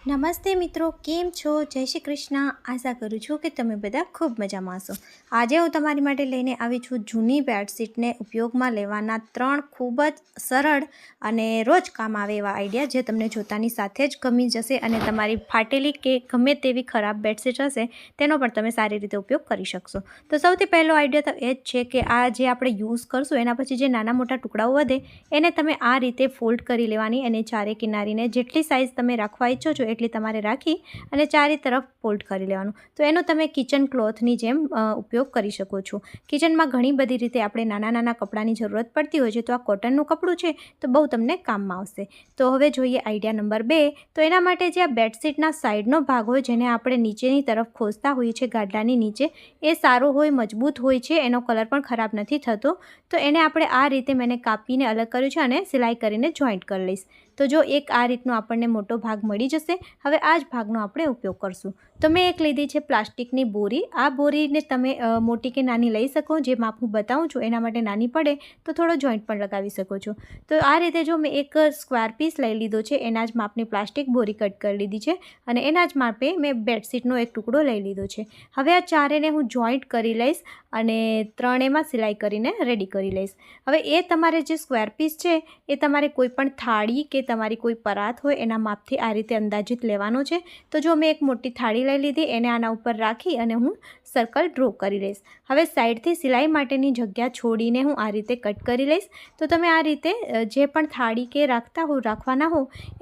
નમસ્તે મિત્રો, કેમ છો? જય શ્રી કૃષ્ણ. આશા કરું છું કે તમે બધા ખૂબ મજામાં હશો. આજે હું તમારી માટે લઈને આવી છું જૂની બેડશીટને ઉપયોગમાં લેવાના 3 ખૂબ જ સરળ અને રોજ કામ આવે એવા આઈડિયા, જે તમને જોતાની સાથે જ ગમી જશે અને તમારી ફાટેલી કે ગમે તેવી ખરાબ બેડશીટ હશે તેનો પણ તમે સારી રીતે ઉપયોગ કરી શકશો. તો સૌથી પહેલો આઈડિયા તો એ જ છે કે આ જે આપણે યુઝ કરશું એના પછી જે નાના મોટા ટુકડાઓ વધે એને તમે આ રીતે ફોલ્ડ કરી લેવાની અને ચારે કિનારીને જેટલી સાઇઝ તમે રાખવા ઈચ્છો છો એટલી તમારે રાખી અને ચારે તરફ ફોલ્ડ કરી લેવાનું. તો એનો તમે કિચન ક્લોથની જેમ ઉપયોગ કરી શકો છો. કિચનમાં ઘણી બધી રીતે આપણે નાના નાના કપડાની જરૂરત પડતી હોય છે, તો આ કોટનનું કપડું છે તો બહુ તમને કામમાં આવશે. તો હવે જોઈએ આઈડિયા નંબર 2. તો એના માટે જે આ બેડશીટના સાઈડનો ભાગ હોય, જેને આપણે નીચેની તરફ ખોસતા હોઈએ છીએ ગાદલાની નીચે, એ સારો હોય, મજબૂત હોય છે, એનો કલર પણ ખરાબ નથી થતો. તો એને આપણે આ રીતે મેં કાપીને અલગ કર્યું છે અને સિલાઈ કરીને જોઈન્ટ કરી લઈશ. તો જો એક આ રીતનો આપણને મોટો ભાગ મળી જશે. હવે આ જ ભાગનો આપણે ઉપયોગ કરશું. તો મેં એક લીધી છે પ્લાસ્ટિકની બોરી. આ બોરીને તમે મોટી કે નાની લઈ શકો. જે માપ હું બતાવું છું એના માટે નાની પડે તો થોડો જોઈન્ટ પણ લગાવી શકો છો. તો આ રીતે જો મેં એક સ્ક્વેર પીસ લઈ લીધો છે, એના જ માપની પ્લાસ્ટિક બોરી કટ કરી લીધી છે અને એના જ માપે મેં બેડશીટનો એક ટુકડો લઈ લીધો છે. હવે આ ચારેને હું જોઈન્ટ કરી લઈશ અને ત્રણેયમાં સિલાઈ કરીને રેડી કરી લઈશ. હવે એ તમારે જે સ્ક્વેર પીસ છે એ તમારે કોઈ પણ થાળી કે તમારી કોઈ પરાત હોય એના માપથી આ રીતે અંદાજિત લેવાનો છે. તો જો મેં એક મોટી થાળી લઈ લીધી, એને આના ઉપર રાખી અને હું સર્કલ ડ્રો કરી લઈશ. હવે સાઈડથી સિલાઈ માટેની જગ્યા છોડીને હું આ રીતે કટ કરી લઈશ. તો તમે આ રીતે જે પણ થાળી કે રાખવાના હો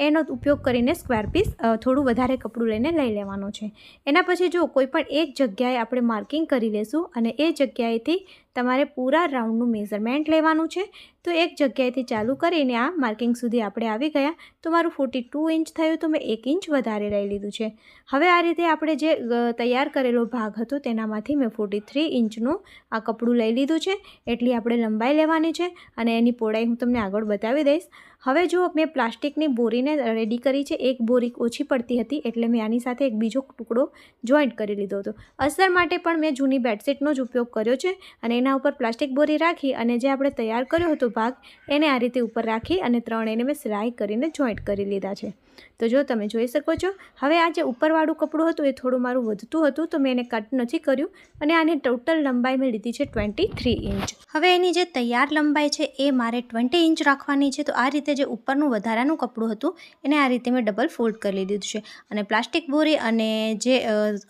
એનો ઉપયોગ કરીને સ્ક્વેર પીસ થોડું વધારે કપડું લઈને લઈ લેવાનો છે. એના પછી જો કોઈ પણ એક જગ્યાએ આપણે માર્કિંગ કરી લેશું અને એ જગ્યાએથી તમારે પૂરા રાઉન્ડનું મેઝરમેન્ટ લેવાનું છે. તો એક જગ્યાએથી ચાલુ કરીને આ માર્કિંગ સુધી આપણે આવી ગયા. તો મારું 42 ઇંચ થયું, તો મેં 1 ઇંચ વધારે લઈ લીધું છે. હવે આ રીતે આપણે જે તૈયાર કરેલો ભાગ હતો તેનામાંથી મેં 43 ઇંચનું આ કપડું લઈ લીધું છે. એટલી આપણે લંબાઈ લેવાની છે અને એની પહોળાઈ હું તમને આગળ બતાવી દઈશ. હવે જો મેં પ્લાસ્ટિકની બોરીને રેડી કરી છે, એક બોરી ઓછી પડતી હતી એટલે મેં આની સાથે એક બીજો ટુકડો જોઈન્ટ કરી લીધો હતો. અસર માટે પણ મેં જૂની બેડશીટનો જ ઉપયોગ કર્યો છે અને એના ઉપર પ્લાસ્ટિક બોરી રાખી અને જે આપણે તૈયાર કર્યો હતો ભાગ, એને આ રીતે ઉપર રાખી અને ત્રણેયને મેં સિલાઈ કરીને જોઈન્ટ કરી લીધા છે. તો જો તમે જોઈ શકો છો, હવે આ જે ઉપરવાળું કપડું હતું એ થોડું મારું વધતું હતું, તો મેં એને કટ નથી કર્યું અને આની ટોટલ લંબાઈ મેં લીધી છે 23 ઇંચ. હવે એની જે તૈયાર લંબાઈ છે એ મારે 20 ઇંચ રાખવાની છે. તો આ રીતે જે ઉપરનું વધારાનું કપડું હતું એને આ રીતે મેં ડબલ ફોલ્ડ કરી લીધું છે અને પ્લાસ્ટિક બોરી અને જે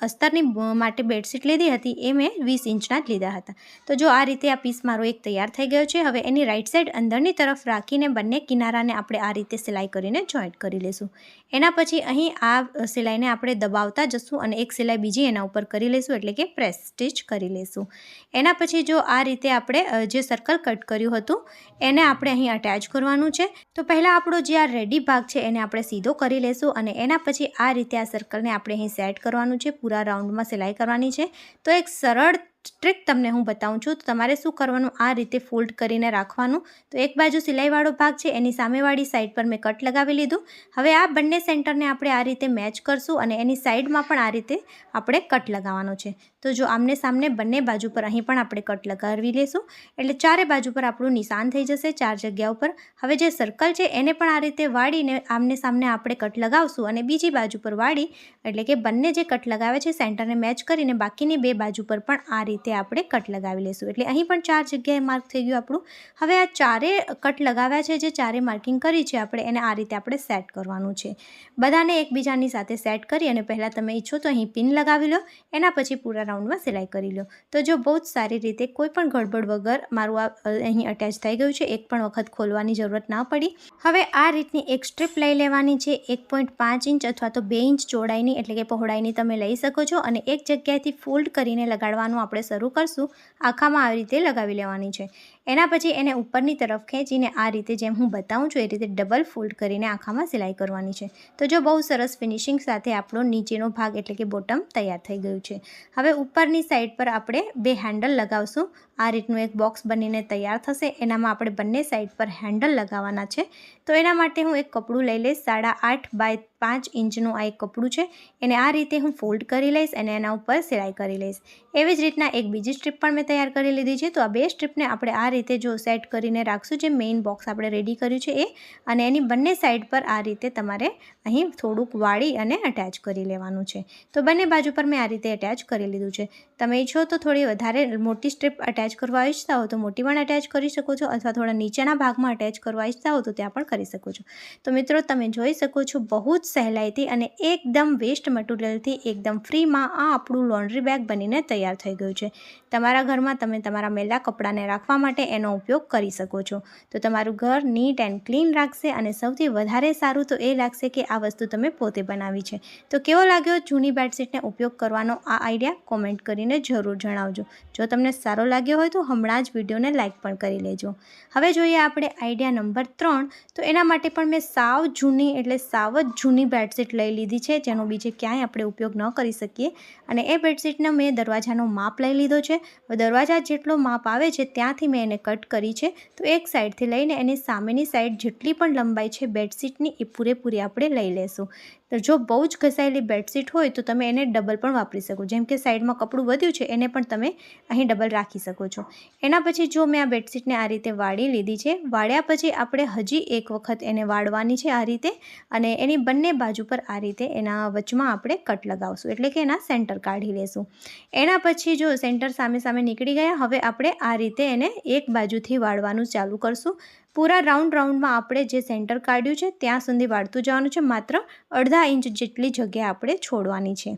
અસ્તરની માટે બેડશીટ લીધી હતી એ મેં 20 ઇંચના જ લીધા હતા. તો જો આ રીતે આ પીસ મારો એક તૈયાર થઈ ગયો છે. હવે એની રાઈટ સાઈડ અંદરની તરફ રાખીને બંને કિનારાને આપણે આ રીતે સિલાઈ કરીને જોઈન્ટ કરી લઈશું. એના પછી અહીં આ સિલાઈને આપણે દબાવતા જશું અને એક સિલાઈ બીજી એના ઉપર કરી લઈશું, એટલે કે પ્રેસ સ્ટિચ કરી લઈશું. એના પછી જો આ રીતે આપણે જે સર્કલ કટ કર્યું હતું એને આપણે અહીં અટેચ કરવાનું છે. તો પહેલાં આપણો જે આ રેડી ભાગ છે એને આપણે સીધો કરી લઈશું અને એના પછી આ રીતે આ સર્કલને આપણે અહીં સેટ કરવાનું છે. પૂરા રાઉન્ડમાં સિલાઈ કરવાની છે. તો એક સરળ ટ્રીક તમને હું બતાવું છું. તો તમારે શું કરવાનું, આ રીતે ફોલ્ડ કરીને રાખવાનું. તો એક બાજુ સિલાઈવાળો ભાગ છે એની સામેવાળી સાઈડ પર મેં કટ લગાવી લીધું. હવે આ બંને સેન્ટરને આપણે આ રીતે મેચ કરશું અને એની સાઈડમાં પણ આ રીતે આપણે કટ લગાવવાનો છે. તો જો આમને સામને બંને બાજુ પર અહીં પણ આપણે કટ લગાવી લઈશું, એટલે ચારે બાજુ પર આપણું નિશાન થઈ જશે 4 જગ્યા ઉપર. હવે જે સર્કલ છે એને પણ આ રીતે વાળીને આમને સામને આપણે કટ લગાવશું અને બીજી બાજુ પર વાળી, એટલે કે બંને જે કટ લગાવે છે સેન્ટરને મેચ કરીને બાકીની બે બાજુ પર પણ આ રીતે આપણે કટ લગાવી લઈશું. એટલે અહીં પણ 4 જગ્યાએ માર્ક થઈ ગયું આપણું. હવે આ ચારે કટ લગાવ્યા છે, જે ચારે માર્કિંગ કરી છે આપણે, એને આ રીતે આપણે સેટ કરવાનું છે. બધાને એકબીજાની સાથે સેટ કરી અને પહેલાં તમે ઈચ્છો તો અહીં પિન લગાવી લો, એના પછી પૂરા રાઉન્ડમાં સિલાઈ કરી લો. તો જો બહુ જ સારી રીતે કોઈ પણ ગડબડ વગર મારું આ અહીં અટેચ થઈ ગયું છે. એક પણ વખત ખોલવાની જરૂરત ના પડી. હવે આ રીતની એક સ્ટ્રીપ લઈ લેવાની છે. 1.5 ઇંચ અથવા તો 2 ઇંચ ચોડાઈની એટલે કે પહોળાઈની તમે લઈ શકો છો અને એક જગ્યાએથી ફોલ્ડ કરીને લગાડવાનું આપણે શરૂ કરશું. આખામાં આવી રીતે લગાવી લેવાની છે. એના પછી એને ઉપરની તરફ ખેંચીને આ રીતે જેમ હું બતાવું છું એ રીતે ડબલ ફોલ્ડ કરીને આખામાં સિલાઈ કરવાની છે. તો જો બહુ સરસ ફિનિશિંગ સાથે આપણો નીચેનો ભાગ એટલે કે બોટમ તૈયાર થઈ ગયું છે. હવે ઉપરની સાઈડ પર આપણે 2 હેન્ડલ લગાવશું. આ રીતનું એક બોક્સ બનીને તૈયાર થશે. એનામાં આપણે બંને સાઈડ પર હેન્ડલ લગાવવાના છે. તો એના માટે હું એક કપડું લઈ લઈશ. 8.5 બાય 5 ઇંચનું આ એક કપડું છે. એને આ રીતે હું ફોલ્ડ કરી લઈશ અને એના ઉપર સિલાઈ કરી લઈશ. એવી જ રીતના એક બીજી સ્ટ્રીપ પણ મેં તૈયાર કરી લીધી છે. તો આ 2 સ્ટ્રીપને આપણે આ રીતે જો સેટ કરીને રાખશું, જે મેઇન બોક્સ આપણે રેડી કર્યું છે એ, અને એની બંને સાઈડ પર આ રીતે તમારે અહીં થોડુંક વાળી અને અટેચ કરી લેવાનું છે. તો બંને બાજુ પર મેં આ રીતે અટેચ કરી લીધું છે. તમે ઈચ્છો તો થોડી વધારે મોટી સ્ટ્રીપ અટેચ કરવા ઈચ્છતા હો તો મોટી પણ અટેચ કરી શકો છો, અથવા થોડા નીચેના ભાગમાં અટેચ કરવા ઈચ્છતા હો તો ત્યાં પણ કરી શકો છો. તો મિત્રો તમે જોઈ શકો છો બહુ જ સહેલાઈથી અને એકદમ વેસ્ટ મટીરિયલથી એકદમ ફ્રીમાં આ આપણું લોન્ડ્રી બેગ બનીને તૈયાર થઈ ગયું છે. તમારા ઘરમાં તમે તમારા મેલા કપડાને રાખવા માટે એનો ઉપયોગ કરી શકો છો. તો તમારું ઘર નીટ એન્ડ ક્લીન રાખશે અને સૌથી વધારે સારું તો એ લાગશે કે આ વસ્તુ તમે પોતે બનાવી છે. તો કેવો લાગ્યો જૂની બેડશીટને ઉપયોગ કરવાનો આ આઈડિયા? કોમેન્ટ કરીને જરૂર જણાવજો. જો તમને સારો લાગ્યો હોય તો હમણાં જ વિડીયોને લાઇક પણ કરી લેજો. હવે જોઈએ આપણે આઈડિયા નંબર 3. તો એના માટે પણ મેં સાવ જૂની એટલે સાવ જ જૂની બેડશીટ લઈ લીધી છે, જેનો બીજે ક્યાંય આપણે ઉપયોગ ન કરી શકીએ. અને એ બેડશીટનો મેં દરવાજાનો માપ લઈ લીધો છે. દરવાજા જેટલો માપ આવે છે ત્યાંથી મેં એને કટ કરી છે. તો એક સાઈડથી લઈને એની સામેની સાઈડ જેટલી પણ લંબાઈ છે બેડશીટની એ પૂરેપૂરી આપણે લઈ લેશું. તો જો બહુ જ ઘસાયેલી બેડશીટ હોય તો તમે એને ડબલ પણ વાપરી શકો. જેમ કે સાઈડમાં કપડું વધ્યું છે એને પણ તમે અહીં ડબલ રાખી શકો છો. એના પછી જો મેં આ બેડશીટને આ રીતે વાળી લીધી છે. વાળ્યા પછી આપણે હજી એક વખત એને વાળવાની છે આ રીતે, અને એની બંને બાજુ પર આ રીતે એના વચમાં આપણે કટ લગાવશું, એટલે કે એના સેન્ટર કાઢી લેશું. એના પછી જો સેન્ટર સામે નીકળી ગયા, હવે આપણે આ રીતે એને એક બાજુથી વાળવાનું ચાલુ કરશું. પૂરા રાઉન્ડમાં આપણે જે સેન્ટર કાઢ્યું છે ત્યાં સુધી વાળતું જવાનું છે. માત્ર અડધા ઇંચ જેટલી જગ્યા આપણે છોડવાની છે.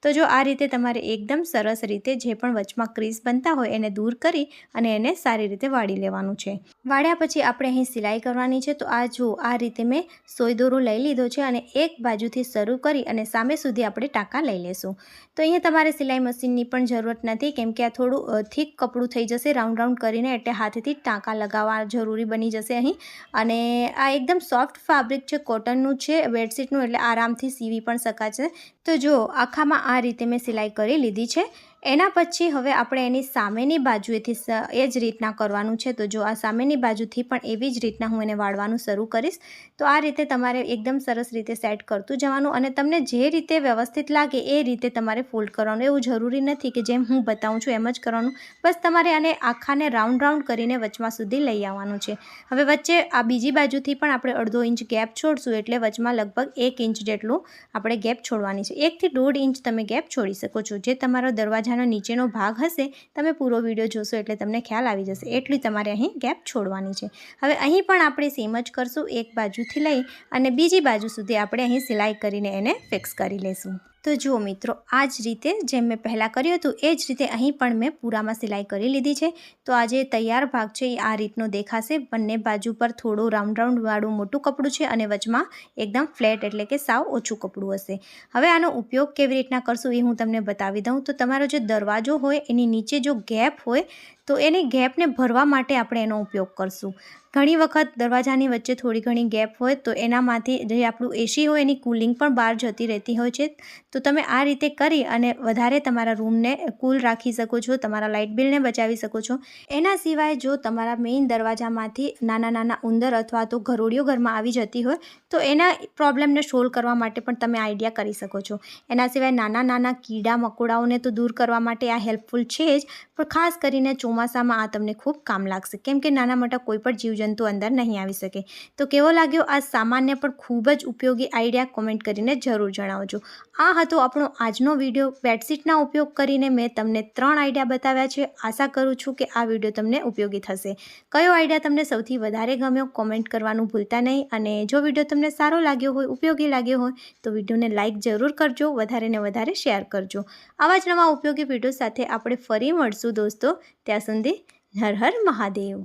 તો જો આ રીતે તમારે એકદમ સરસ રીતે જે પણ વચમાં ક્રીઝ બનતા હોય એને દૂર કરી અને એને સારી રીતે વાળી લેવાનું છે. વાળ્યા પછી આપણે અહીં સિલાઈ કરવાની છે. તો આ જો આ રીતે મેં સોય દોરો લઈ લીધો છે અને એક બાજુથી શરૂ કરી અને સામે સુધી આપણે ટાંકા લઈ લેશું. તો અહીંયા તમારે સિલાઈ મશીનની પણ જરૂરત નથી, કેમ કે આ થોડું થીક કપડું થઈ જશે રાઉન્ડ કરીને, એટલે હાથથી ટાંકા લગાવવા જરૂરી બની જશે અહીં. અને આ એકદમ સોફ્ટ ફેબ્રિક છે, કોટનનું છે બેડશીટનું, એટલે આરામથી સીવી પણ શકાશે. તો જો આખામાં આ રીતે મેં સિલાઈ કરી લીધી છે. એના પછી હવે આપણે એની સામેની બાજુએથી એ જ રીતના કરવાનું છે. તો જો આ સામેની બાજુથી પણ એવી જ રીતના હું એને વાળવાનું શરૂ કરીશ. તો આ રીતે તમારે એકદમ સરસ રીતે સેટ કરતું જવાનું, અને તમને જે રીતે વ્યવસ્થિત લાગે એ રીતે તમારે ફોલ્ડ કરવાનું. એવું જરૂરી નથી કે જેમ હું બતાવું છું એમ જ કરવાનું. બસ તમારે આને આખાને રાઉન્ડ કરીને વચમાં સુધી લઈ આવવાનું છે. હવે વચ્ચે આ બીજી બાજુથી પણ આપણે અડધો ઇંચ ગેપ છોડશું, એટલે વચમાં લગભગ 1 ઇંચ જેટલું આપણે ગેપ છોડવાની છે. 1 થી 1.5 ઇંચ તમે ગેપ છોડી શકો છો. જે તમારો દરવાજાનો નીચેનો ભાગ હશે, તમે પૂરો વિડીયો જોશો એટલે તમને ખ્યાલ આવી જશે. એટલી તમારે અહીં ગેપ છોડવાની છે. હવે અહીં પણ આપણે સેમ જ કરશું. એક બાજુથી લઈ અને બીજી બાજુ સુધી આપણે અહીં સિલાઈ કરીને એને ફિક્સ કરી લેશું. તો જુઓ મિત્રો, આ જ રીતે જેમ મેં પહેલાં કર્યું હતું એ જ રીતે અહીં પણ મેં પૂરામાં સિલાઈ કરી લીધી છે. તો આ જે તૈયાર ભાગ છે એ આ રીતનો દેખાશે. બંને બાજુ પર થોડું રાઉન્ડવાળું મોટું કપડું છે અને વચમાં એકદમ ફ્લેટ એટલે કે સાવ ઓછું કપડું હશે. હવે આનો ઉપયોગ કેવી રીતના કરશું એ હું તમને બતાવી દઉં. તો તમારો જે દરવાજો હોય એની નીચે જો ગેપ હોય તો એની ગેપને ભરવા માટે આપણે એનો ઉપયોગ કરશું. ઘણી વખત દરવાજાની વચ્ચે થોડી ઘણી ગેપ હોય તો એનામાંથી જે આપણું એસી હોય એની કુલિંગ પણ બહાર જતી રહેતી હોય છે. તો તમે આ રીતે કરી અને વધારે તમારા રૂમને કૂલ રાખી શકો છો, તમારા લાઇટ બિલને બચાવી શકો છો. એના સિવાય જો તમારા મેઇન દરવાજામાંથી નાના ઉંદર અથવા તો ગરોળીઓ ઘરમાં આવી જતી હોય તો એના પ્રોબ્લેમને સોલ્વ કરવા માટે પણ તમે આઈડિયા કરી શકો છો. એના સિવાય નાના કીડા મકોડાઓને તો દૂર કરવા માટે આ હેલ્પફુલ છે જ, પણ ખાસ કરીને ચોમાસામાં આ તમને ખૂબ કામ લાગશે, કેમ કે નાના મોટા કોઈ પણ જીવજંતુ અંદર નહીં આવી શકે. તો કેવો લાગ્યો આ સામાન્ય પણ ખૂબ જ ઉપયોગી આઈડિયા? કોમેન્ટ કરીને જરૂર જણાવજો. આ હતો આપણો આજનો વિડીયો. બેડશીટના ઉપયોગ કરીને મેં તમને 3 આઈડિયા બતાવ્યા છે. આશા કરું છું કે આ વિડીયો તમને ઉપયોગી થશે. કયો આઈડિયા તમને સૌથી વધારે ગમ્યો કોમેન્ટ કરવાનું ભૂલતા નહીં. અને જો વિડીયો તમને સારો લાગ્યો હોય, ઉપયોગી લાગ્યો હોય તો વિડીયોને લાઇક જરૂર કરજો, વધારે ને વધારે શેર કરજો. આવા જ નવા ઉપયોગી વિડીયો સાથે આપણે ફરી મળશું દોસ્તો. ત્યાં સુધી હર હર મહાદેવ.